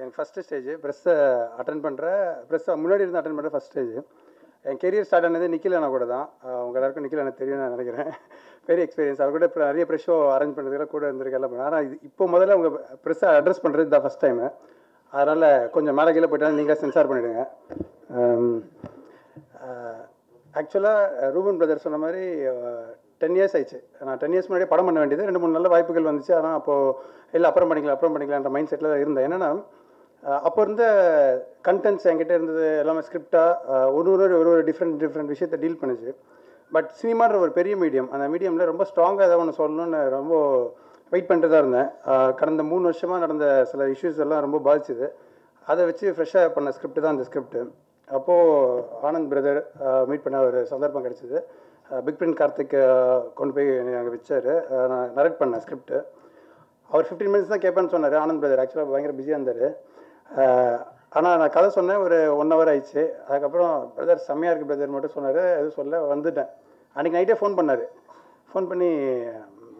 என் first stage ப்ரெஸ்ஸை attend பண்ணுற ப்ரெஸ்ஸை முன்னாடி இருந்து அட்டன் பண்ணுற ஃபஸ்ட் ஸ்டேஜ். என் கெரியர் ஸ்டார்ட் ஆனது நிக்கில் அண்ணா கூட தான். அவங்க எல்லாருக்கும் நிக்கில் அண்ணா தெரியும் நான் நினைக்கிறேன். பெரிய எக்ஸ்பீரியன்ஸ். அவர் கூட இப்போ நிறைய ப்ரெஸ் ஷோ அரேஞ்ச் பண்ணுறதுல கூட இருந்திருக்கெல்லாம் பண்ணேன். ஆனால் இது இப்போ முதல்ல அவங்க ப்ரெஸ்ஸை அட்ரஸ் பண்ணுறது தான் ஃபஸ்ட் டைமு. அதனால் கொஞ்சம் மேலே கீழே போயிட்டாலும் நீங்களே சென்சார் பண்ணிவிடுங்க. ஆக்சுவலாக ரூபன் பிரதர் சொன்ன மாதிரி 10 இயர்ஸ் ஆயிடுச்சு. நான் 10 இயர்ஸ் முன்னாடியே படம் பண்ண வேண்டியது 2-3 நல்ல வாய்ப்புகள் வந்துச்சு. ஆனால் அப்போது இல்லை அப்புறம் பண்ணிக்கலான்ற மைண்ட் செட்டில் தான் இருந்தேன். என்னென்னா அப்போ இருந்த கண்டென்ட்ஸ் என்கிட்ட இருந்தது எல்லாமே ஸ்கிரிப்டாக ஒரு டிஃப்ரெண்ட் விஷயத்தை டீல் பண்ணுச்சு. பட் சினிமான்ற ஒரு பெரிய மீடியம், அந்த மீடியமில் ரொம்ப ஸ்ட்ராங்காக ஏதாவது ஒன்று சொல்லணும்னு ரொம்ப வெயிட் பண்ணிட்டு தான் இருந்தேன். கடந்த 3 வருஷமாக நடந்த சில இஷ்யூஸ் எல்லாம் ரொம்ப பாதிச்சுது. அதை வச்சு ஃப்ரெஷ்ஷாக பண்ண ஸ்கிரிப்ட் தான் அந்த ஸ்கிரிப்ட். அப்போது ஆனந்த் பிரதர் மீட் பண்ண ஒரு சந்தர்ப்பம் கிடச்சிது. பிக் பிரிண்ட் கார்த்திக் கொண்டு போய் அங்கே வச்சார். நான் நரேட் பண்ணேன் ஸ்கிரிப்ட்டு. அவர் 15 மினிட்ஸ் தான் கேட்பேன்னு சொன்னார். ஆனந்த் பிரதர் ஆக்சுவலாக பயங்கர பிஸியாக இருந்தார். ஆனால் நான் கதை சொன்னேன், ஒரு 1 hour ஆயிடுச்சு. அதுக்கப்புறம் பிரதர் செம்மையாக இருக்குது பிரதர் மட்டும் சொன்னார். எதுவும் சொல்ல வந்துட்டேன். அன்றைக்கி நைட்டே ஃபோன் பண்ணார். ஃபோன் பண்ணி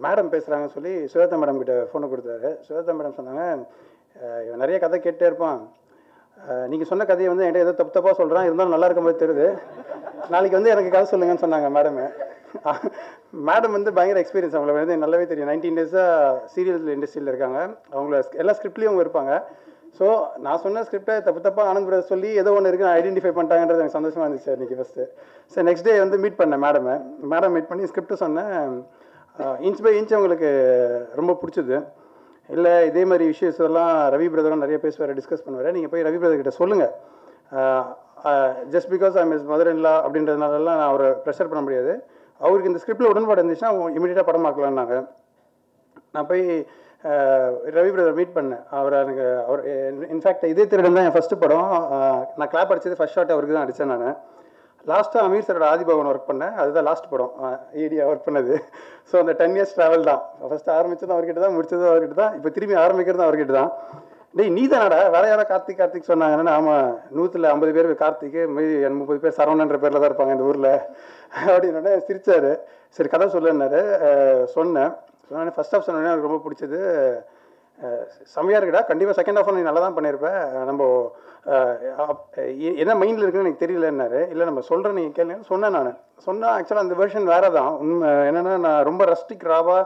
மேடம் பேசுகிறாங்கன்னு சொல்லி சுவேதா மேடம் கிட்ட ஃபோனை கொடுத்தாரு. சுவேதா மேடம் சொன்னாங்க, இவன் நிறைய கதை கேட்டே இருப்பான், நீங்கள் சொன்ன கதையை வந்து என்கிட்ட ஏதோ தப்பாக சொல்கிறான், இருந்தாலும் நல்லா இருக்கும் போது தெரியுது, நாளைக்கு வந்து எனக்கு கதை சொல்லுங்கன்னு சொன்னாங்க மேடம். மேடம் வந்து பயங்கர எக்ஸ்பீரியன்ஸ். அவங்கள வந்து நல்லாவே தெரியும். 19 டேஸாக சீரியல் இண்டஸ்ட்ரியில் இருக்காங்க. அவங்கள எல்லா ஸ்கிரிப்ட்லேயும் அவங்க இருப்பாங்க. ஸோ நான் சொன்ன ஸ்கிரிப்டை தப்பாக ஆனந்த் பிரதர் சொல்லி ஏதோ ஒன்று இருக்குது ஐடென்டிஃபை பண்ணிட்டாங்கன்றது எனக்கு சந்தோஷமாக இருந்துச்சு அன்றைக்கி ஃபஸ்ட்டு. சரி, நெக்ஸ்ட் டே வந்து மீட் பண்ணேன் மேடம் மீட் பண்ணி ஸ்கிரிப்ட்டு சொன்னேன். இன்ச் பை இன்ச் அவங்களுக்கு ரொம்ப பிடிச்சது. இல்லை இதே மாதிரி இஷ்யூஸ் எல்லாம் ரவி பிரதரும் நிறைய பேசுவார், டிஸ்கஸ் பண்ணுவார், நீங்கள் போய் ரவி பிரதர் கிட்ட சொல்லுங்கள், just because I miss mother in law அப்படின்றதுனாலலாம் நான் அவரை ப்ரெஷர் பண்ண முடியாது, அவருக்கு இந்த ஸ்கிரிப்டில் உடன்பாடு இருந்துச்சுன்னா இமீடியட்டாக படமாக்கலான்னாங்க. நான் போய் ரவி பிரதர் மீட் பண்ணேன். அவர் இன்ஃபேக்ட் இதே திருடன் தான் என் ஃபஸ்ட்டு படம். நான் கிளாப் அடித்தது ஃபஸ்ட் ஷாட் அவருக்கு தான் அடித்தேன். நான் லாஸ்ட்டாக அமீர் சரோட ஆதிபவன் ஒர்க் பண்ணேன். அதுதான் லாஸ்ட் படம் ஏடியாக ஒர்க் பண்ணது. ஸோ அந்த 10 இயர்ஸ் ட்ராவல் தான். ஃபஸ்ட்டு ஆரம்பித்ததும் அவர்கிட்ட தான், முடிச்சதும் அவர்கிட்ட தான், இப்போ திரும்பி ஆரம்பிக்கிறதும் அவர்கிட்ட தான். டேய் நீ தானடா வேற யாரோ கார்த்திக் சொன்னாங்கன்னா, ஆமாம் 150 பேர் கார்த்திக்கு, மீதி 30 பேர் சரவணன்ற பேரில் தான் இருப்பாங்க இந்த ஊரில் அப்படின்னோடனே சிரிச்சார். சரி கதை சொல்லுன்னாரு. சொன்னேன். ஃபஸ்ட் ஹாஃப் சொன்னோடனே எனக்கு ரொம்ப பிடிச்சது. செம்மையாக இருக்குடா, கண்டிப்பாக செகண்ட் ஹாஃப் நீ நல்லா தான் பண்ணியிருப்பேன், நம்ம என்ன மைண்டில் இருக்குன்னு எனக்கு தெரியலன்னாரு. இல்லை நம்ம சொல்கிறேன் நீங்கள் கேளுங்க சொன்னேன். நான் சொன்னால் ஆக்சுவலாக அந்த வெர்ஷன் வேறு தான். உண்மை என்னென்னா நான் ரொம்ப ரஸ்டிக் ராவாக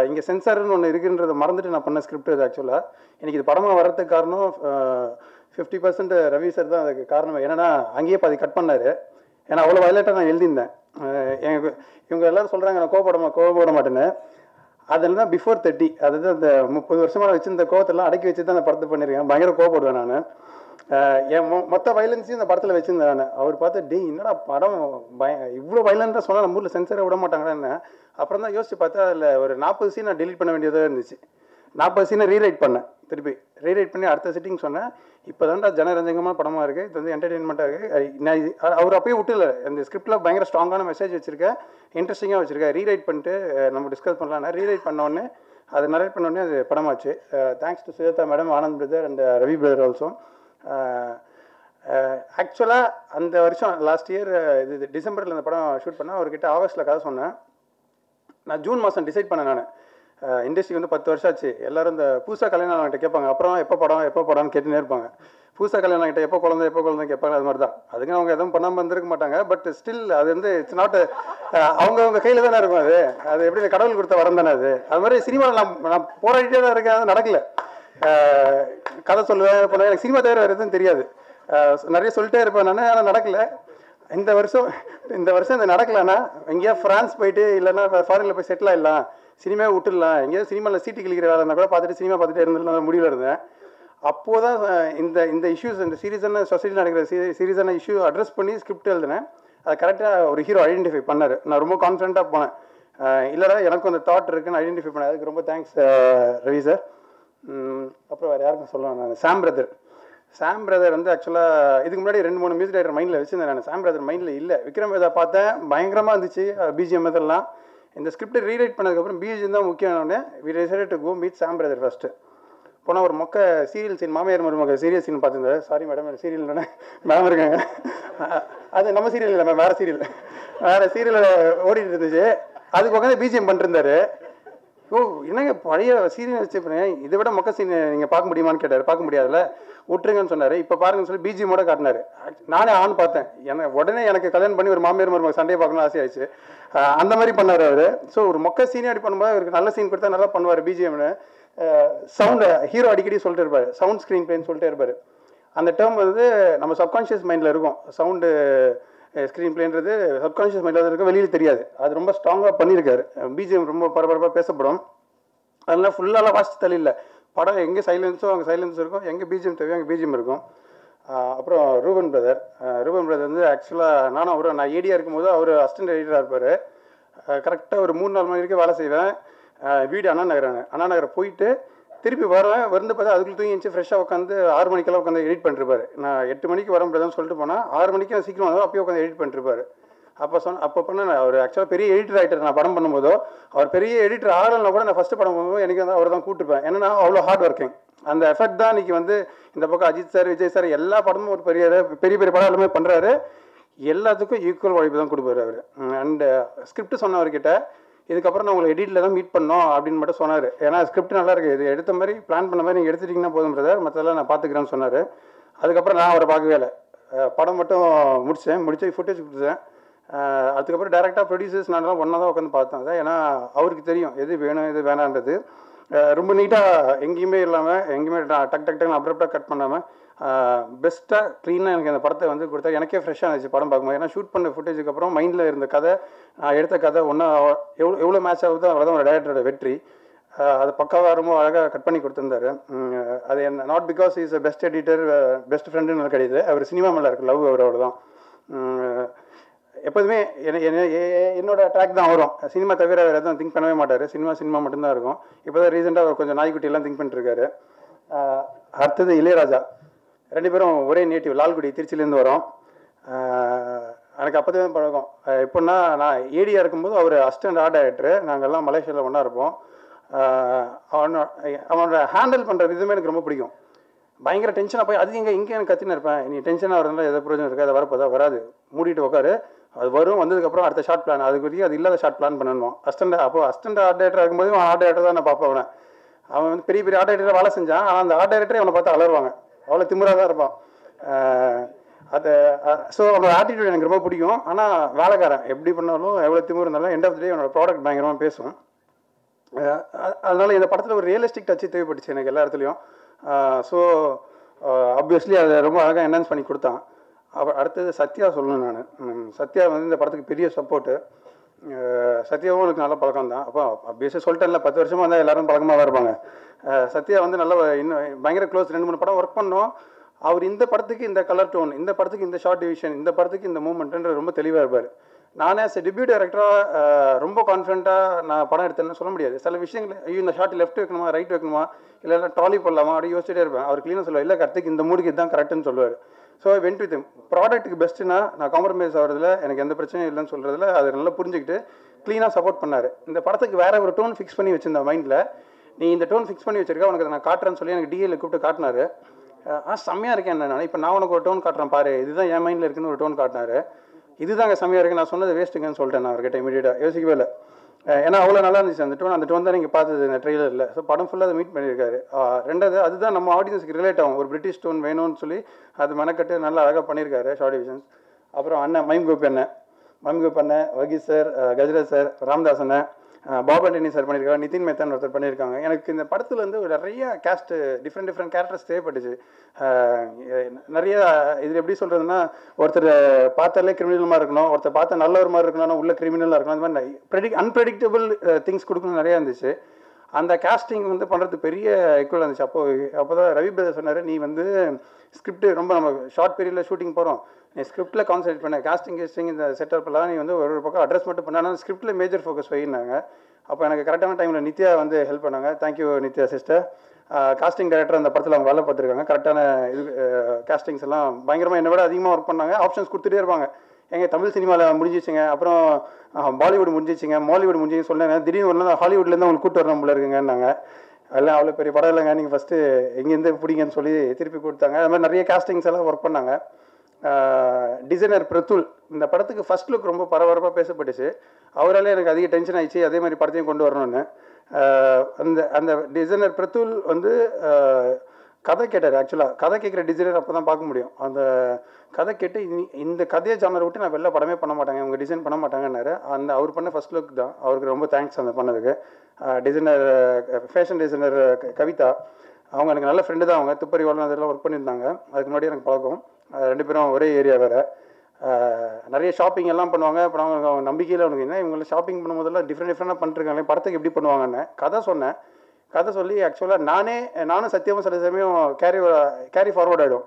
இங்கே சென்சார்னு ஒன்று இருக்குன்றதை மறந்துட்டு நான் பண்ண ஸ்கிரிப்ட் இது. ஆக்சுவலாக எனக்கு இது படமாக வர்றதுக்கு காரணம் 50% ரவி சார் தான். அதுக்கு காரணம் என்னென்னா அங்கேயே பாதி கட் பண்ணார். ஏன்னா அவ்வளோ வயலட்டாக நான் எழுதியிருந்தேன். இவங்க எல்லோரும் சொல்கிறாங்க நான் கோவப்பட மாட்டேன்னு. அதில் தான் பிஃபோர் 30, அதாவது அந்த 30 வருஷமாக வச்சுருந்த கோவத்தெல்லாம் அடக்கி வச்சு தான் அந்த படத்தை பண்ணியிருக்கேன். பயங்கர கோவப்படுவேன் நான். என் மொத்த வயலன்ஸையும் இந்த படத்தில் வச்சுருந்தேன் நான். அவர் பார்த்து டே என்னடா படம் இவ்வளோ வயலன்ட்டாக சொன்னால் நம்ம ஊரில் சென்சரை விட மாட்டாங்கடா என்ன. அப்புறம் தான் யோசிச்சு பார்த்தா அதில் ஒரு 40 சீன் நான் டெலிட் பண்ண வேண்டியதாக இருந்துச்சு. 40 சீனை ரீரைட் பண்ணேன். திருப்பி ரீரைட் பண்ணி அடுத்த சிட்டிங் சொன்னேன். இப்போ தான்டா ஜனரஞ்சகமான படமாக இருக்குது, இது வந்து என்டர்டெயின்மெண்ட்டாக இருக்குது. நான் அவர் அப்பயே விட்டுல இந்த ஸ்கிரிப்டில் பயங்கர ஸ்ட்ராங்கான மெசேஜ் வச்சுருக்கேன், இன்ட்ரெஸ்டிங்காக வச்சுருக்கேன். ரீரைட் பண்ணிட்டு நம்ம டிஸ்கஸ் பண்ணலான்னா ரீரைட் பண்ணோடனே அது நரேட் பண்ணோடனே அது படமாச்சு. Thanks to Sujatha madam, Anand brother and Ravi brother also. ஆக்சுவலாக அந்த வருஷம் லாஸ்ட் இயர் இது டிசம்பரில் இந்த படம் ஷூட் பண்ணேன். அவர்கிட்ட ஆகஸ்ட்டில் கதை சொன்னேன். நான் ஜூன் மாதம் டிசைட் பண்ணேன். நான் இண்டஸ்ட்ரி வந்து 10 வருஷம் ஆச்சு. எல்லோரும் இந்த புதுசாக கல்யாணம் ஆகிட்ட கேட்பாங்க, அப்புறம் எப்போ படம்னு கேட்டுனே இருப்பாங்க. புதுசாக கல்யாணம் ஆகிட்ட எப்போ குழந்தை கேட்பாங்க. அது மாதிரி தான். அதுக்கு அவங்க எதுவும் பண்ணாமல் இருந்திருக்க மாட்டாங்க. பட் ஸ்டில் அது வந்து இட்ஸ் நாட் அவங்க கையில் தானே இருக்கும். அது எப்படி கடவுள் கொடுத்த வரம் தானே அது. அது மாதிரி சினிமாவில் நான் போராடிட்டே தான் இருக்கேன், அது நடக்கலை. கதை சொல்லுவேன் போல, எனக்கு சினிமா தவிர வேறு எதுவும் தெரியாது. நிறைய சொல்லிட்டே இருப்பேன் நான், ஆனால் நடக்கலை. இந்த வருஷம் இந்த நடக்கலைன்னா எங்கேயா ஃப்ரான்ஸ் போயிட்டு இல்லைன்னா ஃபாரினில் போய் செட்டில் ஆகிடலாம், சினிமாவை விட்டுடலாம், எங்கேயாவது சினிமாவில் சீட்டு கிழிக்கிற வேலைன்னா கூட பார்த்துட்டு சினிமா பார்த்துட்டு இருந்துலாம் முடிவில் இருந்தேன். அப்போது தான் இந்த இஷ்யூஸ், இந்த சீரியஸான சொசைட்டியில் நடக்கிற சீரியஸான இஷ்யூ அட்ரஸ் பண்ணி ஸ்கிரிப்ட் எழுதினேன். அதை கரெக்டாக ஒரு ஹீரோ ஐடென்டிஃபை பண்ணார். நான் ரொம்ப கான்ஃபிடண்ட்டாக போனேன். இல்லைடா எனக்கும் அந்த தாட் இருக்குன்னு ஐடென்டிஃபை பண்ணேன். அதுக்கு ரொம்ப தேங்க்ஸ் ரவி சார். அப்புறம் வேறு யாருக்கும் சொல்லுவேன் நான், சாம் பிரதர் வந்து ஆக்சுவலாக இதுக்கு முன்னாடி 2-3 மியூசிக் டைரக்டர் மைண்டில் வச்சுருந்தேன். நான் சாம் பிரதர் மைண்டில் இல்லை. விக்ரம் வேதா பார்த்தேன், பயங்கரமாக இருந்துச்சு பிஜிஎம் இதெல்லாம். இந்த ஸ்கிரிப்டை ரீரைட் பண்ணதுக்கப்புறம் பிஜிஎம் தான் முக்கியமான we decided to go meet Sam brother first. போனால் ஒரு சீரியல் சீன், மாமியார் மருமக சீரியல் சீன் பார்த்துருந்தாரு. சாரி மேடம், சீரியல் மேம் இருக்காங்க. அது நம்ம சீரியல் இல்லை மேம், வேறு சீரியலில் ஓடிட்டு இருந்துச்சு. அதுக்கு உட்காந்து பிஜிஎம் பண்ணிருந்தாரு. ஓ என்னங்க பழைய சீரியல் வச்சுப்பேன், இதை விட மொக்க சீன் நீங்கள் பார்க்க முடியுமான்னு கேட்டார். பார்க்க முடியாதுல்ல, விட்டுருங்கன்னு சொன்னார். இப்போ பாருங்கன்னு சொல்லி பிஜிஎம்மோட காட்டினார். நானே ஆன் பார்த்தேன். உடனே எனக்கு கல்யாணம் பண்ணி ஒரு மாமியார் மருமக சண்டையை பார்க்கணும்னு ஆசையாச்சு. அந்த மாதிரி பண்ணார் அவர். ஸோ ஒரு மொக்க சீனியாடி பண்ணும்போது அவருக்கு நல்ல சீன் கொடுத்தா நல்லா பண்ணுவார். பிஜிஎம்னு சவுண்டு ஹீரோ அடிக்கடி சொல்லிட்டு இருப்பார், சவுண்ட் ஸ்க்ரீன் பிளேன்னு சொல்லிட்டே இருப்பார். அந்த டேர்ம் வந்து நம்ம சப்கான்ஷியஸ் மைண்டில் இருக்கும். சவுண்டு ஸ்க்ரீன் பிளேன்றது சப்கான்ஷியஸ் மைண்டில் இருக்கும், வெளியில் தெரியாது. அது ரொம்ப ஸ்ட்ராங்காக பண்ணியிருக்காரு. பிஜிஎம் ரொம்ப பரபரப்பாக பேசப்படும். அதெல்லாம் ஃபுல்லாலாம் வாசித்து தள்ளியில் படம் எங்கே சைலன்ஸோ அங்கே சைலன்ஸ் இருக்கும், எங்கே பிஜிஎம் தேவையோ அங்கே பிஜிஎம் இருக்கும். அப்புறம் ரூபன் பிரதர் வந்து ஆக்சுவலாக நான் ஏடியாக இருக்கும்போது அவர் அசிஸ்டன்ட் எடிட்டராக இருப்பார். கரெக்டாக ஒரு 3-4 மணி வரைக்கும் வேலை செய்வேன். வீடு அண்ணா நகரை போயிட்டு திருப்பி வந்து பார்த்தா அதுக்குள்ள தூங்கி எழுந்து ஃப்ரெஷ்ஷாக உட்காந்து 6 மணிக்கெல்லாம் உட்காந்து எடிட் பண்ணிருப்பாரு. நான் 8 மணிக்கு வர முடியாதுன்னு சொல்லிட்டு போனால் 6 மணிக்கு நான் சீக்கிரம் வந்தாலும் அப்பயே உட்காந்து எடிட் பண்ணிருப்பாரு. அப்போ பண்ண அவர் ஆக்சுவலாக பெரிய எடிட்டர் ஆகிட்டார். நான் படம் பண்ணும்போதோ அவர் பெரிய எடிட்டர் ஆகலைன்னா கூட நான் ஃபஸ்ட்டு படம் பண்ணும்போது எனக்கு வந்து அவர் தான் கூப்பிட்டுருப்பேன். ஏன்னா அவ்வளோ ஹார்ட் ஒர்க்கிங். அந்த எஃபெக்ட் தான் இன்றைக்கி வந்து இந்த பக்கம் அஜித் சார், விஜய் சார் எல்லா படமும் ஒரு பெரிய படம் எல்லாமே பண்ணுறாரு. எல்லாத்துக்கும் ஈக்குவல் உழைப்பு தான் கொடுப்பாரு அவர். அண்டு ஸ்கிரிப்ட் சொன்னவர்கிட்ட இதுக்கப்புறம் நான் உங்களை எடிட்டில் தான் மீட் பண்ணோம் அப்படின்னு மட்டும் சொன்னார். ஏன்னா ஸ்கிரிப்ட் நல்லா இருக்குது, இது எடுத்த மாதிரி பிளான் பண்ண மாதிரி நீங்கள் எடுத்துட்டிங்கன்னா போதும் பிரதர், மற்றதெல்லாம் நான் பார்த்துக்கிறேன்னு சொன்னார். அதுக்கப்புறம் நான் அவரை பார்க்கவே இல்லை. படம் மட்டும் முடிச்சு ஃபுட்டேஜ் கொடுத்தேன். அதுக்கப்புறம் டேரெக்டாக ப்ரொடியூசர்ஸ் நான்லாம் ஒன்றா தான் உட்காந்து பார்த்தேன். அதான் ஏன்னா அவருக்கு தெரியும் எது வேணும் எது வேணான்றது. ரொம்ப நீட்டாக எங்கேயுமே இல்லாமல் எங்கேயுமே டக் டக்குன்னு அப்ரப்டாக கட் பண்ணாமல் பெஸ்ட்டாக க்ளீனாக எனக்கு அந்த படத்தை வந்து கொடுத்தா எனக்கே ஃப்ரெஷ்ஷாக இருந்துச்சு படம் பார்க்கும்போது. ஏன்னா ஷூட் பண்ண ஃபுட்டேஜுக்கு அப்புறம் மைண்டில் இருந்த கதை, நான் எடுத்த கதை ஒன்றா எவ்வளோ மேட்ச் ஆகுதோ அவ்வளோதான் ஒரு டைரக்டரோட வெற்றி. அது பக்காவாக ரொம்ப அழகாக கட் பண்ணி கொடுத்துருந்தாரு. அது என்ன not because is a best editor best ஃப்ரெண்டுன்னு கிடையாது, அவர் சினிமா மேலே இருக்குது லவ் அவரோட தான். எப்போதுமே என்னோட ட்ராக் தான் வரும், சினிமா தவிர வேறு எதுவும் திங்க் பண்ணவே மாட்டார். சினிமா மட்டும்தான் இருக்கும். இப்போ தான் ரீசெண்டாக அவர் கொஞ்சம் நாய்க்குட்டியெல்லாம் திங்க் பண்ணிட்டுருக்காரு. அடுத்தது இளையராஜா. 2 பேரும் ஒரே நேட்டிவ், லால்குடி, திருச்சியிலேருந்து வரோம். எனக்கு அப்போதே பழக்கம். எப்படின்னா நான் ஏடியாக இருக்கும்போது அவர் அசிஸ்டன்ட் ஆர்ட் டைரக்டர், நாங்கள்லாம் மலேசியாவில் ஒன்றா இருப்போம். அவனோட ஹேண்டில் பண்ணுற விதமே எனக்கு ரொம்ப பிடிக்கும். பயங்கர டென்ஷனாக போய் அது இங்கே எனக்கு கத்தின்னு இருப்பேன். நீ டென்ஷனாக வரதுனால எதாவது பிரயோஜனம் இருக்குது, அதை வரப்போதா வராது, மூடிட்டு உட்காரு, அது வரும், வந்ததுக்கப்புறம் அடுத்த ஷார்ட் பிளான், அதுக்கு வரைக்கும் அது இல்லாத ஷார்ட் பிளான் பண்ணணும். அசிஸ்டன்ட் ஆர்ட் டைரக்டர் இருக்கும்போது அவன் ஆர்ட் டைரக்டர் தான் நான் பார்ப்பேன். அவன் வந்து பெரிய ஆர்ட் டைரக்டர் வேலை செஞ்சான். ஆனால் அந்த ஆர்ட் டைரக்டரை அவனை பார்த்து அலருவாங்க, அவ்வளோ திமிராக தான் இருப்பான். ஸோ அவனோட ஆட்டிடியூட் எனக்கு ரொம்ப பிடிக்கும். ஆனால் வேலைக்காரன் எப்படி பண்ணாலும் எவ்வளோ திமிர் இருந்தாலும் எண்ட் ஆஃப் த டே அவனோட ப்ராடக்ட் பயங்கரமாக பேசும். அதனால் இந்த படத்தில் ஒரு ரியலிஸ்டிக் டச்சு தேவைப்பட்டுச்சு எனக்கு எல்லா இடத்துலையும். ஸோ ஆப்வியஸ்லி அதை ரொம்ப அழகாக என்ஹான்ஸ் பண்ணி கொடுத்தான். அப்புறம் அடுத்தது சத்யா சொல்லணும். நான் சத்யா வந்து இந்த படத்துக்கு பெரிய சப்போர்ட்டு. சத்யாவும் எனக்கு நல்ல பழக்கம் தான். அப்போ ஆப்வியஸாக சொல்லிட்டேன்ல, 10 வருஷமாக வந்தால் எல்லோரும் பழக்கமாக தான் இருப்பாங்க. சத்யா வந்து நல்ல இன்னும் பயங்கர க்ளோஸ். 2-3 படம் ஒர்க் பண்ணோம். அவர் இந்த படத்துக்கு இந்த கலர் டோன், இந்த படத்துக்கு இந்த ஷார்ட் டிவிஷன், இந்த படத்துக்கு இந்த மூமெண்ட்டுன்ற ரொம்ப தெளிவாக இருப்பார். நானே டெபியூ டைரக்டராக ரொம்ப கான்ஃபிடென்ட்டாக நான் படம் எடுத்தேன்னு சொல்ல முடியாது. சில விஷயங்கள் ஐயோ இந்த ஷார்ட் லெஃப்ட் வைக்கணுமா ரைட் வைக்கணுமா இல்லை ட்ராலி போடலாமா அப்படி யோசிச்சுட்டே இருப்பேன். அவர் க்ளீனாக சொல்லுவார், இல்லை கரெக்டுக்கு இந்த மூடுக்கு இதுதான் கரெக்டுன்னு சொல்லுவார். ஸோ வென்ட் வித் ப்ராடக்ட்டுக்கு பெஸ்ட்டுனா நான் காம்ப்ரமைஸ் ஆகிறதுல எனக்கு எந்த பிரச்சனையும் இல்லைன்னு சொல்கிறதுல அதை நல்லா புரிஞ்சுக்கிட்டு க்ளீனாக சப்போர்ட் பண்ணார். இந்த படத்துக்கு வேறு ஒரு டோன் ஃபிக்ஸ் பண்ணி வச்சுருந்தேன் மைண்டில். நீ இந்த டோன் ஃபிக்ஸ் பண்ணி வச்சிருக்க, உனக்கு அதை நான் காட்டுறேன்னு சொல்லி எனக்கு டிஎல்ல கூப்பிட்டு காட்டினார். செம்மையாக இருக்கேன் என்ன, இப்போ நான் உனக்கு ஒரு டோன் காட்டுறேன் பாரு, இதுதான் என் மைண்டில் இருக்குன்னு ஒரு டோன் காட்டினார். இதுதாங்க செம்மையாக இருக்குது, நான் சொன்னது வேஸ்ட்டுங்கன்னு சொல்லிட்டேன். நான் அவர்கிட்ட இமீடியட்டாக யோசிக்கவே இல்லை. ஏன்னா அவ்வளோ நல்லா இருந்துச்சு அந்த டோன் தான் நீங்கள் பார்த்தது இந்த ட்ரெய்லரில். ஸோ படம் ஃபுல்லாக அதை மீட் பண்ணியிருக்காரு. ரெண்டாவது அதுதான் நம்ம ஆடியன்ஸுக்கு ரிலேட் ஆகும், ஒரு பிரிட்டிஷ் டோன் வேணும்னு சொல்லி அது மெனக்கட்டு நல்லா அழகாக பண்ணியிருக்காரு ஷார்ட் டிவிஷன்ஸ். அப்புறம் அண்ணன் மைம்கோப் அண்ணன், வகீஸ் சார், கஜராஜ் சார், ராம்தாஸ் அண்ணன், பாபண்டனி சார் பண்ணியிருக்காங்க, நிதின் மேத்தன் ஒருத்தர் பண்ணியிருக்காங்க. எனக்கு இந்த படத்தில் வந்து நிறைய கேஸ்ட்டு டிஃப்ரெண்ட் கேரக்டர்ஸ் தேவைப்பட்டுச்சு. நிறைய இது எப்படி சொல்கிறதுன்னா, ஒருத்தர் பார்த்தாலே கிரிமினல் மாதிரி இருக்கணும், ஒருத்தர் பார்த்தா நல்லவர் மாதிரி இருக்கணும், உள்ள கிரிமினலாக இருக்கணும், அந்த மாதிரி அன்பிரடிக்டபிள் திங்ஸ் கொடுக்கணும் நிறையா இருந்துச்சு. அந்த கேஸ்டிங் வந்து பண்ணுறது பெரிய ஈக்குவலாக இருந்துச்சு. அப்போ தான் ரவி பிரதர் சொன்னார், நீ வந்து ஸ்கிரிப்ட் ரொம்ப நம்ம ஷார்ட் பீரியடில் ஷூட்டிங் போகிறோம், நீ ஸ்கிரிப்டில் கான்சன்ட்ரேட் பண்ண, கேஸ்டிங் இந்த செட்டப்லாம் நீ வந்து ஒரு பக்கம் அட்ரஸ் மட்டும் பண்ண, ஆனால் ஸ்கிரிப்டில் மேஜர் ஃபோக்கஸ் வைனாங்க. அப்போ எனக்கு கரெக்டான டைமில் நித்யா வந்து ஹெல்ப் பண்ணாங்க. Thank you Nithya sister. Costing director அந்த படத்தில் அவங்க வேலை பார்த்துருக்காங்க. கரெக்டான இது காஸ்டிங்ஸ் எல்லாம் பயங்கரமாக என்னை விட அதிகமாக ஒர்க் பண்ணாங்க. ஆப்ஷன்ஸ் கொடுத்துட்டே இருப்பாங்க. எங்கள் தமிழ் சினிமாவில் முடிஞ்சிச்சுங்க, அப்புறம் பாலிவுட் முடிஞ்சிச்சுங்க, மாலிவுட் முடிஞ்சிச்சுன்னு சொன்னாங்க. திடீர்னு ஒன்று ஹாலிவுட்லேருந்து அவங்க கூட்டு வரணும் போல இருக்குங்கன்னாங்க. அதெல்லாம் அவ்வளோ பெரிய படம் இல்லைங்க, நீங்கள் ஃபஸ்ட்டு எங்கேருந்து பிடிங்கன்னு சொல்லி திருப்பி கொடுத்தாங்க. அது மாதிரி நிறைய காஸ்டிங்ஸ் எல்லாம் ஒர்க் பண்ணாங்க. டிசைனர் பிரத்துல் இந்த படத்துக்கு ஃபர்ஸ்ட் லுக் ரொம்ப பரபரப்பாக பேசப்பட்டுச்சு. அவரால் எனக்கு அதிக டென்ஷன் ஆயிடுச்சு, அதே மாதிரி படத்தையும் கொண்டு வரணும்னு. அந்த அந்த டிசைனர் பிரத்துல் வந்து கதை கேட்டார். ஆக்சுவலாக கதை கேட்குற டிசைனர் அப்போ தான் பார்க்க முடியும். அந்த கதை கேட்டு இந்த கதையை ஜானர் விட்டு நான் வெளில படமே பண்ண மாட்டாங்க, இவங்க டிசைன் பண்ண மாட்டாங்கன்னாரு. அந்த அவர் பண்ண ஃபர்ஸ்ட் லுக் தான், அவருக்கு ரொம்ப தேங்க்ஸ் அந்த பண்ணதுக்கு. டிசைனர் ஃபேஷன் டிசைனர் கவிதா, அவங்க எனக்கு நல்ல ஃப்ரெண்டு தான். அவங்க துப்பறி அதெல்லாம் ஒர்க் பண்ணியிருந்தாங்க, அதுக்கு முன்னாடி எனக்கு பழக்கம். 2 பேரும் ஒரே ஏரியா வேறு. நிறைய ஷாப்பிங் எல்லாம் பண்ணுவாங்க. அப்புறம் அவங்க நம்பிக்கையில் அவனுக்கு என்ன இவங்களை ஷாப்பிங் பண்ணும்போதெல்லாம் டிஃப்ரெண்டாக பண்ணிட்டுருக்காங்களே, படத்துக்கு எப்படி பண்ணுவாங்கன்னு கதை சொன்னேன். கதை சொல்லி ஆக்சுவலாக நானும் சத்தியமாக சில சமயம் கேரி ஃபார்வர்ட் ஆகிடும்.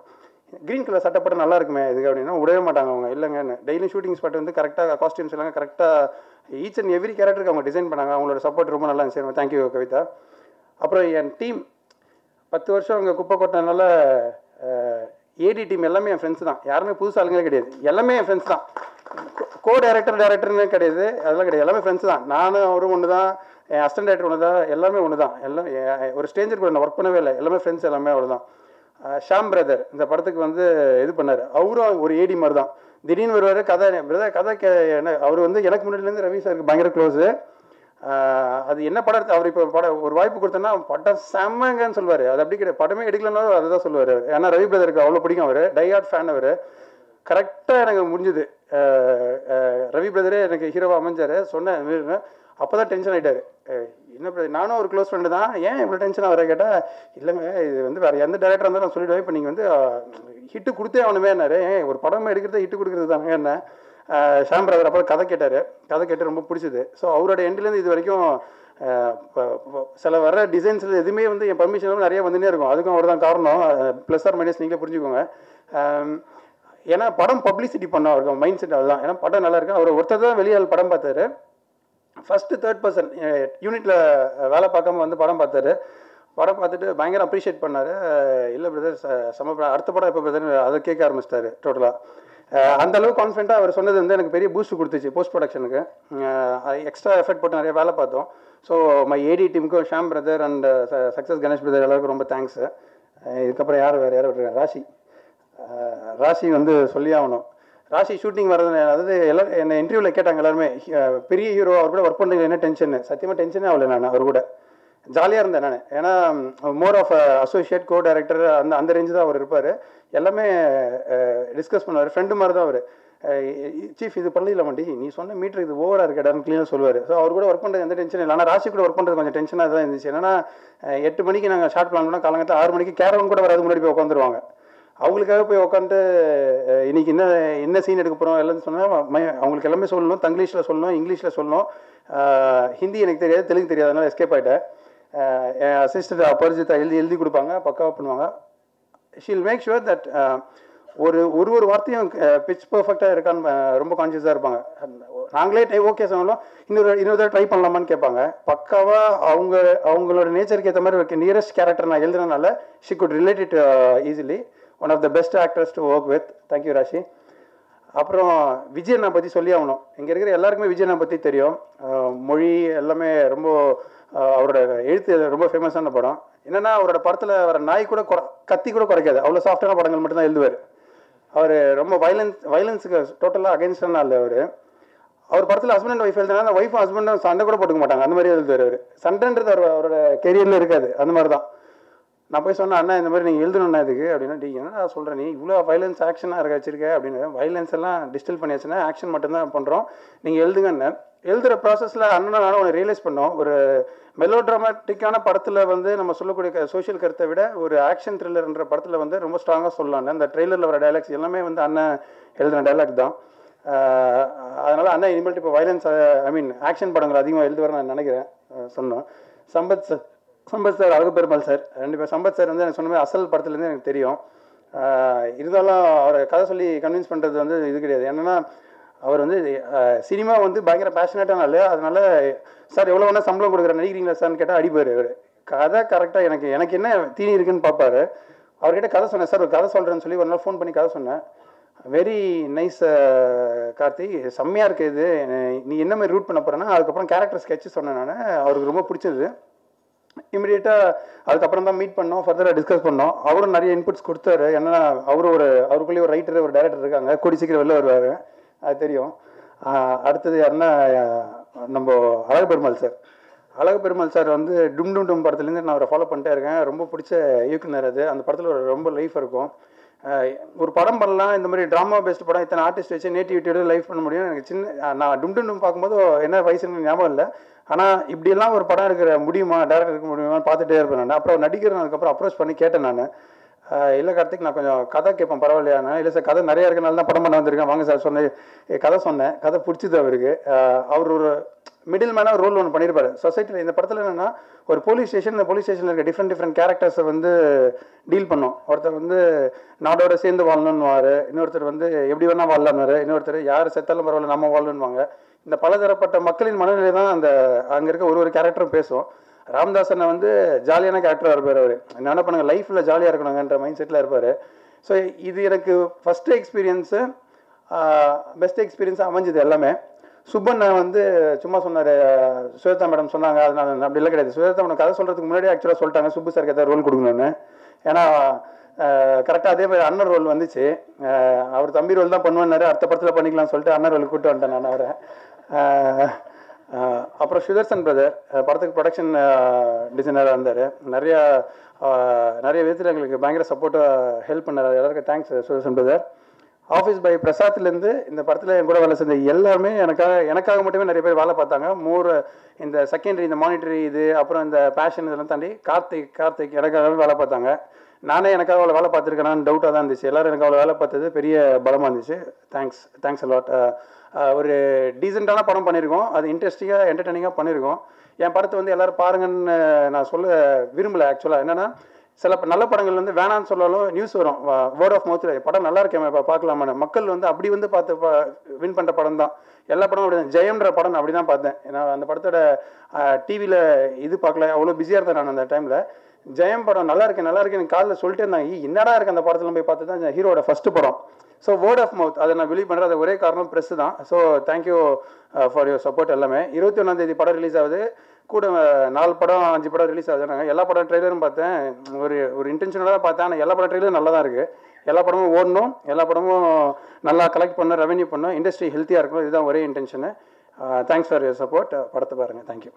க்ரீன் கலர் சட்டப்பட்டு நல்லா இருக்குமே இதுக்கு அப்படின்னா விடவே மாட்டாங்க அவங்க. இல்லைங்கன்னு டெய்லி ஷூட்டிங் ஸ்பாட் வந்து கரெக்டாக காஸ்டியூம்ஸ் எல்லாம் கரெக்டாக ஈச் அண்ட் எவ்ரி கேரக்டருக்கு அவங்க டிசைன் பண்ணாங்க. அவங்களோட சப்போர்ட் ரொம்ப நல்லா இருந்துச்சு. தேங்க்யூ கவிதா. அப்புறம் என் டீம் 10 வருஷம் அவங்க குப்பை கொட்டினால ஏடி டீம் எல்லாமே என் ஃப்ரெண்ட்ஸ் தான். யாருமே புதுசு ஆளுங்களே கிடையாது, எல்லாமே என் ஃப்ரெண்ட்ஸ் தான். கோ டேரக்டர்னு கிடையாது, அதெல்லாம் கிடையாது, எல்லாமே ஃப்ரெண்ட்ஸ் தான். நானும் அவரும் ஒன்று தான், என் அசிஸ்டன்ட் டேரக்டர் ஒன்று தான், எல்லாமே ஒன்று தான். எல்லாம் ஒரு ஸ்ட்ரேஞ்சர் கூட நான் ஒர்க் பண்ணவே இல்லை, எல்லாமே ஃப்ரெண்ட்ஸ், எல்லாமே அவ்வளோ தான். ஷாம் பிரதர் இந்த படத்துக்கு வந்து இது பண்ணார். அவரும் ஒரு ஏடி மாதிரி தான். திடீர்னு வருவார், கதை என்ன அவர் வந்து எனக்கு முன்னாடிலேருந்து ரவி சாருக்கு பயங்கர க்ளோஸு. அது என்ன படம் அவர் இப்போ ஒரு வாய்ப்பு கொடுத்தோன்னா படம் செம்மங்கன்னு சொல்லுவார். அது அப்படி கிடையாது, படமே எடுக்கலன்னாலும் அதை தான் சொல்லுவார். ஏன்னா ரவி பிரதருக்கு அவ்வளோ பிடிக்கும், அவர் டைஹார்ட் ஃபேன். அவர் கரெக்டாக எனக்கு முடிஞ்சுது. ரவி பிரதரே எனக்கு ஹீரோவாக அமைஞ்சார். சொன்னேன், அப்போ தான் டென்ஷன் ஆகிட்டார். என்ன பிரதர், நானும் ஒரு க்ளோஸ் ஃப்ரெண்டு தான், ஏன் இவ்வளோ டென்ஷன் ஆகிற கேட்டால், இல்லைங்க இது வந்து வேறு எந்த டேரக்டராக இருந்தாலும் நான் சொல்லிவிடுவேன், இப்போ நீங்கள் வந்து ஹிட்டு கொடுத்தே அவனுமே என்னாரு, ஒரு படமே எடுக்கிறது ஹிட்டு கொடுக்குறது தாங்க என்ன. ஷாம் பிரதர் அப்புறம் கதை கேட்டார். கதை கேட்டு ரொம்ப பிடிச்சிது. ஸோ அவரோட எண்ட்லேருந்து இது வரைக்கும் சில வர டிசைன்ஸில் எதுவுமே வந்து என் பர்மிஷன் நிறைய வந்துனே இருக்கும். அதுக்கும் அவர் தான் காரணம். ப்ளஸ் ஆர் மைனஸ் நீங்களே புரிஞ்சுக்கோங்க. ஏன்னா படம் பப்ளிசிட்டி பண்ண அவருக்கு மைண்ட் செட் அதுதான். ஏன்னா படம் நல்லா இருக்கு. அவர் ஒருத்தர் தான் வெளியால் படம் பார்த்தாரு. ஃபஸ்ட்டு 3rd பர்சன் யூனிட்டில் வேலை பார்க்காம வந்து படம் பார்த்தாரு. படம் பார்த்துட்டு பயங்கர அப்ரிஷியேட் பண்ணார். இல்லை பிரதர் செம்ம அடுத்த படம் எப்போ பிரதர் அதை கேட்க ஆரம்பிச்சிட்டாரு டோட்டலாக. அந்த அளவுக்கு கான்ஃபிடென்ட்டாக அவர் சொன்னது வந்து எனக்கு பெரிய பூஸ்ட் கொடுத்துச்சு போஸ்ட் ப்ரொடக்ஷனுக்கு. எக்ஸ்ட்ரா எஃபர்ட் போட்டு நிறைய வேலை பார்த்தோம். ஸோ மை ஏடி டீமுக்கும் Sham brother and success Ganesh brother எல்லாருக்கும் ரொம்ப தேங்க்ஸு. இதுக்கப்புறம் யார் விட்டுருக்கேன், ராசி வந்து சொல்லி ஆகணும். ராசி ஷூட்டிங் வர்றது, அதாவது எல்லோரும் என்னை இன்டர்வியூவில் கேட்டாங்க எல்லாருமே, பெரிய ஹீரோ அவர் கூட ஒர்க் பண்ணுறது என்ன டென்ஷன். சத்தியமாக டென்ஷனே ஆகலை, நான் அவர் கூட ஜாலியாக இருந்தேன் நான். ஏன்னா more of associate co director அந்த ரேஞ்சு தான் அவர் இருப்பார். எல்லாமே டிஸ்கஸ் பண்ணுவார், ஃப்ரெண்டு மாதிரி தான் அவர். சீஃப் இது பண்ணல மாட்டி, நீ சொன்ன மீட்டர் இது ஓவராக இருக்கடான்னு க்ளீனாக சொல்லுவார். ஸோ அவர் கூட ஒர்க் பண்ணுறது எந்த டென்ஷன் இல்லை. ஆனால் ராசி கூட ஒர்க் பண்ணுறது கொஞ்சம் டென்ஷனாக தான் இருந்துச்சு. ஏன்னா 8 மணிக்கு நாங்கள் ஷார்ட் பிளான் பண்ணால் காலங்கத்தில் 6 மணிக்கு கேரவன் கூட வராது முன்னாடி போய் உட்காந்துருவாங்க. அவங்களுக்காக போய் உட்காந்துட்டு இன்றைக்கி என்ன சீன் எடுக்க போகிறோம் எல்லாத்தையும் சொன்னால் அவங்களுக்கு எல்லாமே சொல்லணும். தங்கிலீஷில் சொல்லணும், இங்கிலீஷில் சொல்லணும். ஹிந்தி எனக்கு தெரியாது, தெலுங்கு தெரியாது, அதனால் எஸ்கேப் ஆகிட்டேன். என் அசிஸ்டன்ட் அபரிஜிதா எழுதி கொடுப்பாங்க, பக்காவாக பண்ணுவாங்க. ஷீல் மேக் ஷுவர் தட் ஒரு வார்த்தையும் பிச் பர்ஃபெக்டாக இருக்கான்னு ரொம்ப கான்ஷியஸாக இருப்பாங்க. நாங்களே ஓகே சொன்னாலும் இன்னொரு தடவை ட்ரை பண்ணலாமான்னு கேட்பாங்க. பக்காவாக அவங்களோட நேச்சருக்கு ஏற்ற மாதிரி நியரஸ்ட் கேரக்டர் நான் எழுதுனதுனால she could relate it easily. One of the best actors to work with. Thank you Rashi. அப்புறம் விஜயண்ணா பற்றி சொல்லி ஆகணும். இங்கே இருக்கிற எல்லாருக்குமே விஜயண்ணா பற்றி தெரியும். மொழி எல்லாமே ரொம்ப, அவரோட எழுத்து ரொம்ப ஃபேமஸான படம். என்னென்னா அவரோட படத்தில் வர நாய் கூட கத்தி கூட குறைக்காது, அவ்வளோ சாஃப்டான படங்கள் மட்டும்தான் எழுதுவார். அவர் ரொம்ப வயலன்ஸுக்கு டோட்டலாக அகேன்ஸ்டான இல்லை. அவர் படத்தில் ஹஸ்பண்ட் அண்ட் ஒய்ஃப் எழுதுனா அந்த ஒய்ஃபும் ஹஸ்பண்டும் சண்டை கூட போட்டுக்க மாட்டாங்க, அந்த மாதிரி எழுதுவார் அவர். சண்டைன்றது அவரோட கெரியரில் இருக்காது, அந்த மாதிரி தான். நான் போய் சொன்னேன், அண்ணா இந்த மாதிரி நீங்கள் எழுதணும்னா இதுக்கு அப்படின்னா, என்ன சொல்கிறேன் நீ இவ்வளோ வயலன்ஸ் ஆக்ஷனாக இருக்க வச்சிருக்க அப்படின்னு. வயலன்ஸ் எல்லாம் டிஸ்டில் பண்ணியாச்சுன்னா ஆக்ஷன் மட்டும்தான் பண்ணுறோம், நீங்கள் எழுதுங்கன்னு. எழுதுகிற ப்ராசஸில் நானும் ஒன்று ரியலைஸ் பண்ணோம். ஒரு மெலோ ட்ராமாட்டிக்கான படத்தில் வந்து நம்ம சொல்லக்கூடிய சோஷியல் கருத்தை விட ஒரு ஆக்ஷன் த்ரில்லர்ன்ற படத்தில் வந்து ரொம்ப ஸ்ட்ராங்காக சொல்லலான்னு. அந்த ட்ரெய்லரில் வர டைலாக்ஸ் எல்லாமே வந்து அண்ணன் எழுதுன டைலாக் தான். அதனால் அண்ணன் இனிமேல் இப்போ வயலன்ஸ் ஆக்ஷன் படங்கள் அதிகமாக எழுதுவார் நான் நினைக்கிறேன் சொன்னோம். சம்பத் சார், அழகு பெருமாள் சார், 2 பேர். சம்பத் சார் வந்து எனக்கு சொன்ன மாதிரி அசல் படத்துலேருந்து எனக்கு தெரியும். இருந்தாலும் அவரை கதை சொல்லி கன்வின்ஸ் பண்ணுறது வந்து இது கிடையாது. என்னென்னா அவர் வந்து சினிமா வந்து பயங்கர பேஷனேட்டான ஆள். அதனால சார் எவ்வளோ வேணால் சம்பளம் கொடுக்குற நடிக்கிறீங்களா சார்னு கேட்டால் அடிப்பார். அவர் கதை கரெக்டாக எனக்கு என்ன தீனி இருக்குன்னு பார்ப்பார். அவர்கிட்ட கதை சொன்னேன், சார் ஒரு கதை சொல்கிறேன்னு சொல்லி ஒரு நாள் ஃபோன் பண்ணி கதை சொன்னேன். வெரி நைஸ் கார்த்தி, செம்மையாக இருக்குது இது, நீ என்ன மாதிரி ரூட் பண்ண போகிறேன்னா அதுக்கப்புறம் கேரக்டர் ஸ்கெட்ச் சொன்னேன் நான். அவருக்கு ரொம்ப பிடிச்சது. இமீடியட்டாக அதுக்கப்புறம் தான் மீட் பண்ணோம், ஃபர்தராக டிஸ்கஸ் பண்ணோம். அவரும் நிறைய இன்புட்ஸ் கொடுத்தாரு. ஏன்னா அவருக்குள்ளேயே ஒரு ரைட்டர், ஒரு டைரக்டர் இருக்காங்க, கூடி சீக்கிரம் வெளில வருவார், அது தெரியும். அடுத்தது யாருன்னா நம்ம அழகு பெருமாள் சார். அழகு பெருமாள் சார் வந்து டும் டும் டும் படத்துலேருந்து நான் அவரை ஃபாலோ பண்ணிட்டே இருக்கேன். ரொம்ப பிடிச்ச இயக்குனர் அது. அந்த படத்தில் ஒரு ரொம்ப லைஃப் இருக்கும். ஒரு படம் பண்ணலாம், இந்த மாதிரி ட்ராமா பேஸ்ட் படம், இத்தனை ஆர்டிஸ்ட் வச்சு நேட்டிவிட்டியோட லைஃப் பண்ண முடியும். எனக்கு நான் டும் டும் டும் பார்க்கும்போது என்ன வயசுன்னு ஞாபகம் இல்லை. ஆனால் இப்படியெல்லாம் ஒரு படம் எடுக்கிற முடியுமா, டேரக்டர் இருக்க முடியுமான்னு பார்த்துட்டே இருப்பேன் நான். அப்புறம் நடிகர் அதுக்கப்புறம் அப்ரோச் பண்ணி கேட்டேன் நான். இல்லை கார்த்திக், நான் கொஞ்சம் கதை கேட்பேன், பரவாயில்லையாண்ணா? இல்லை சார், கதை நிறையா இருக்கனால தான் படம் பண்ண வந்திருக்கேன், வாங்க சார் சொன்னேன். கதை சொன்னேன், கதை பிடிச்சிது அவருக்கு. அவர் ஒரு மிடில் மேனாக ரோல் ஒன்று பண்ணியிருப்பார் சொசைட்டியில். இந்த படத்தில் என்னென்னா, ஒரு போலீஸ் ஸ்டேஷன், இந்த போலீஸ் ஸ்டேஷனில் இருக்க டிஃப்ரெண்ட் கேரக்டர்ஸை வந்து டீல் பண்ணோம். ஒருத்தர் வந்து நாடோட சேர்ந்து வாழணுன்னுவார், இன்னொருத்தர் வந்து எப்படி வேணால் வாழலான்னாரு, இன்னொருத்தர் யார் செத்தாலும் பரவாயில்ல நம்ம வாழணுன்னுவாங்க. இந்த பலதரப்பட்ட மக்களின் மனநிலை தான் அந்த அங்கே இருக்க ஒரு கேரக்டரும் பேசும். ராம்தாசனை வந்து ஜாலியான கேரக்டராக இருப்பார். அவர் என்ன பண்ணுங்க, லைஃப்பில் ஜாலியாக இருக்கணுங்கன்ற மைண்ட் செட்டில் இருப்பார். ஸோ இது எனக்கு ஃபஸ்ட்டு எக்ஸ்பீரியன்ஸு, பெஸ்ட் எக்ஸ்பீரியன்ஸாக அமைஞ்சது எல்லாமே. சுப்பன் வந்து சும்மா சொன்னார், சுவேதா மேடம் சொன்னாங்க, அதனால அப்படிலாம் கிடையாது. சுவேதா மேடம் கதை சொல்கிறதுக்கு முன்னாடி ஆக்சுவலாக சொல்லிட்டாங்க சுப்பு சாருக்கு ஏதாவது ரோல் கொடுக்கணுன்னு. ஏன்னா கரெக்டாக அதே மாதிரி அண்ணன் ரோல் வந்துச்சு. அவர் தம்பி ரோல் தான் பண்ணுவார், அடுத்த படத்தில் பண்ணிக்கலாம்னு சொல்லிட்டு அண்ணன் ரோல் கூப்பிட்டு வந்துட்டேன் நான் அவரை. அப்புறம் சுதர்சன் பிரதர் படத்துக்கு ப்ரொடக்ஷன் டிசைனராக இருந்தார். நிறைய விதத்தில் எங்களுக்கு பயங்கர சப்போர்ட்டாக ஹெல்ப் பண்ணார். எல்லாருக்கும் thanks Sudarshan brother. Office by பிரசாத்லேருந்து இந்த படத்தில் என் கூட வேலை செஞ்ச எல்லாருமே எனக்காக மட்டுமே நிறைய பேர் வேலை பார்த்தாங்க. இந்த செகண்டரி, இந்த மானிட்டரி இது, அப்புறம் இந்த பேஷன் இதெல்லாம் தாண்டி கார்த்திக் எனக்காகவே வேலை பார்த்தாங்க. நானே எனக்காக அவ்வளோ வேலை பார்த்துருக்கேனான்னு டவுட்டாக தான் இருந்துச்சு. எல்லோரும் எனக்கு அவ்வளோ வேலை பார்த்தது பெரிய பலமாக இருந்துச்சு. Thanks a lot. ஒரு டீசெண்டான படம் பண்ணியிருக்கோம், அது இன்ட்ரெஸ்டிங்காக என்டர்டெய்னிங்காக பண்ணியிருக்கோம். என் படத்தை வந்து எல்லோரும் பாருங்கன்னு நான் சொல்ல விரும்பலை. ஆக்சுவலாக என்னென்னா, சில நல்ல படங்கள் வந்து வேணான்னு சொன்னாலும் நியூஸ் வரும், வேர்ட் ஆஃப் மவுத்தில் படம் நல்லா இருக்கேன் இப்போ பார்க்கலாமான்னு. மக்கள் வந்து அப்படி வந்து பார்த்து வின் பண்ணுற படம் தான் எல்லா படமும். அப்படி தான் ஜெயம்ன்ற படம் அப்படி தான் பார்த்தேன். ஏன்னா அந்த படத்தோட டிவியில் இது பார்க்கல, அவ்வளோ பிஸியாக இருந்தேன் நான் அந்த டைமில். ஜெயம் படம் நல்லா இருக்கேன் எனக்கு காலில் சொல்லிட்டே இருந்தாங்க, என்னடா இருக்குது அந்த படத்தில் போய் பார்த்து தான் ஹீரோட ஃபஸ்ட்டு படம். ஸோ வேர்ட் ஆஃப் மவுத் அதை நான் பிலீவ் பண்ணுறேன். அது ஒரே காரணம் ப்ரெஸ் தான். So thank you for your support எல்லாமே. 21 படம் ரிலீஸ் ஆகுது, கூட 4 படம் 5 படம் ரிலீஸ் ஆகுது. நாங்கள் எல்லா படம் ட்ரெய்லரும் பார்த்தேன், ஒரு இன்டென்ஷனலாக பார்த்தேன். ஆனால் எல்லா படம் ட்ரெய்லரும் நல்லா தான் இருக்குது. எல்லா படமும் ஓடணும், எல்லா படமும் நல்லா கலெக்ட் பண்ணணும், ரெவென்யூ பண்ணணும், இண்டஸ்ட்ரி ஹெல்த்தியாக இருக்கணும், இதுதான் ஒரே intention. Thanks for your support. படத்தை பாருங்கள். தேங்க்யூ.